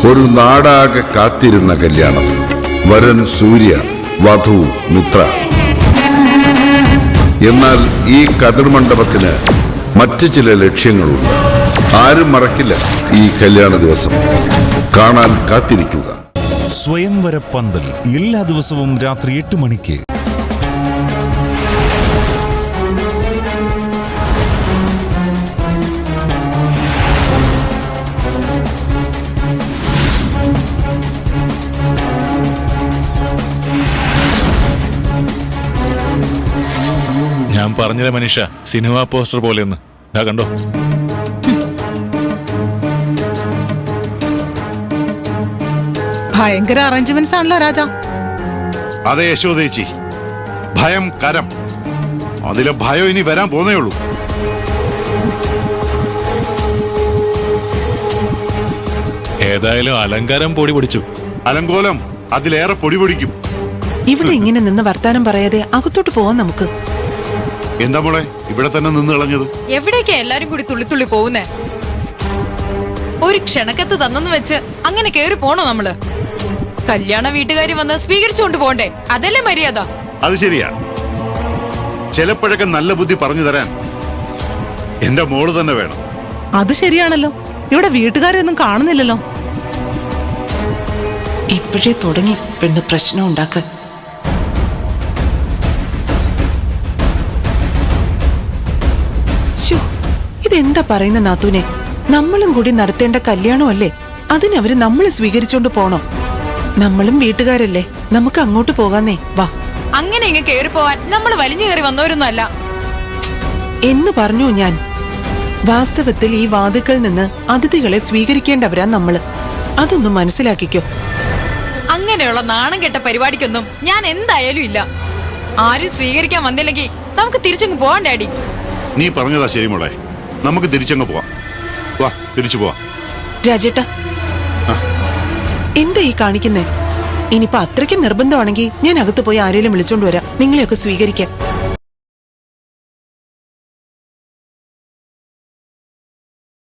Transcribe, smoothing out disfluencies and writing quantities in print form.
ഒരു നാടാകെ കാത്തിരുന്ന കല്യാണം. വരൻ സൂര്യ, വധു മിത്ര. എന്നാൽ ഈ കതിർമണ്ഡപത്തിന് മറ്റു ചില ലക്ഷ്യങ്ങളുണ്ട്. ആരും മറക്കില്ല ഈ കല്യാണ ദിവസം. കാണാൻ കാത്തിരിക്കുക. സ്വയംവര പന്തൽ എല്ലാ ദിവസവും രാത്രി 8 മണിക്ക്. ഞാൻ പറഞ്ഞില്ല മനുഷ്യ, സിനിമാ പോസ്റ്റർ പോലെയൊന്ന്. ഇതാ കണ്ടോ. ഭയങ്കര അറേഞ്ച്മെന്റ്സ് ആണല്ലോ രാജ. അതെ യശോദേച്ചി, ഭയം കരം. അതിലെ ഭയം ഇനി വരാൻ പോന്നേ ഉള്ളൂ. ഏതായാലും അലങ്കാരം പൊടി പൊടിച്ചു. അലങ്കോലം അതിലേറെ പൊടി പൊടിക്കും. ഇവിടെ ഇങ്ങനെ നിന്ന് വർത്താനം പറയാതെ അകത്തോട്ട് പോവാൻ നമുക്ക്. എന്താ മോളെ ഇവിടെ തന്നെ നിന്ന് കളഞ്ഞത്? എവിടേക്കാ എല്ലാരും കൂടി തുള്ളി പോകുന്നേ? ഒരു ക്ഷണക്കത്ത് തന്നെന്ന് വെച്ച് അങ്ങനെ കേറി പോണോ നമ്മള്? കല്യാണ വീട്ടുകാരി വന്ന് സ്വീകരിച്ചുകൊണ്ട് പോണ്ടേ? അതല്ലേ മര്യാദ. അത് ശരിയാ. ചിലപ്പോഴൊക്കെ നല്ല ബുദ്ധി പറഞ്ഞു തരാൻ എന്റെ മോള് തന്നെ വേണം. അത് ശരിയാണല്ലോ. ഇവിടെ വീട്ടുകാരെയൊന്നും കാണുന്നില്ലല്ലോ. ഇപ്പോഴേ തുടങ്ങി പെണ്ണ് പ്രശ്നം ഉണ്ടാക്ക. ഇതെന്താ പറയുന്ന നാത്തൂനെ? നമ്മളും കൂടി നടത്തേണ്ട കല്യാണമല്ലേ? അതിനവര് നമ്മളെ സ്വീകരിച്ചോണ്ട് പോണോ? നമ്മളും വീട്ടുകാരല്ലേ, നമുക്ക് അങ്ങോട്ട് പോകാന്നേ. വാ. അങ്ങനെ ഇങ്ങ് കേറി പോവാൻ നമ്മൾ വലിഞ്ഞു കയറി വന്നവരൊന്നും അല്ല എന്ന് പറഞ്ഞു ഞാൻ. വാസ്തവത്തിൽ ഈ വാതുക്കളിൽ നിന്ന് അതിഥികളെ സ്വീകരിക്കേണ്ടവരാ നമ്മള്. അതൊന്നും മനസ്സിലാക്കിക്കോ. അങ്ങനെയുള്ള നാണം കെട്ട പരിപാടിക്കൊന്നും ഞാൻ എന്തായാലും ഇല്ല. ആരും സ്വീകരിക്കാൻ വന്നില്ലെങ്കിൽ നമുക്ക് തിരിച്ചങ്ങ് പോവാൻ ഡാഡി. നീ പറഞ്ഞതാ ശരി മോളെ, നമുക്ക് തിരിച്ചങ്ങ് പോവാം. വാ, തിരിച്ചു പോവാം. രാജേട്ടാ, എന്താ ഈ കാണിക്കുന്നേ? ഇനിയിപ്പോ അത്രയ്ക്ക് നിർബന്ധമാണെങ്കിൽ ഞാൻ അകത്ത് പോയി ആരെങ്കിലും വിളിച്ചോണ്ട് വരാം, നിങ്ങളെയൊക്കെ സ്വീകരിക്കാം.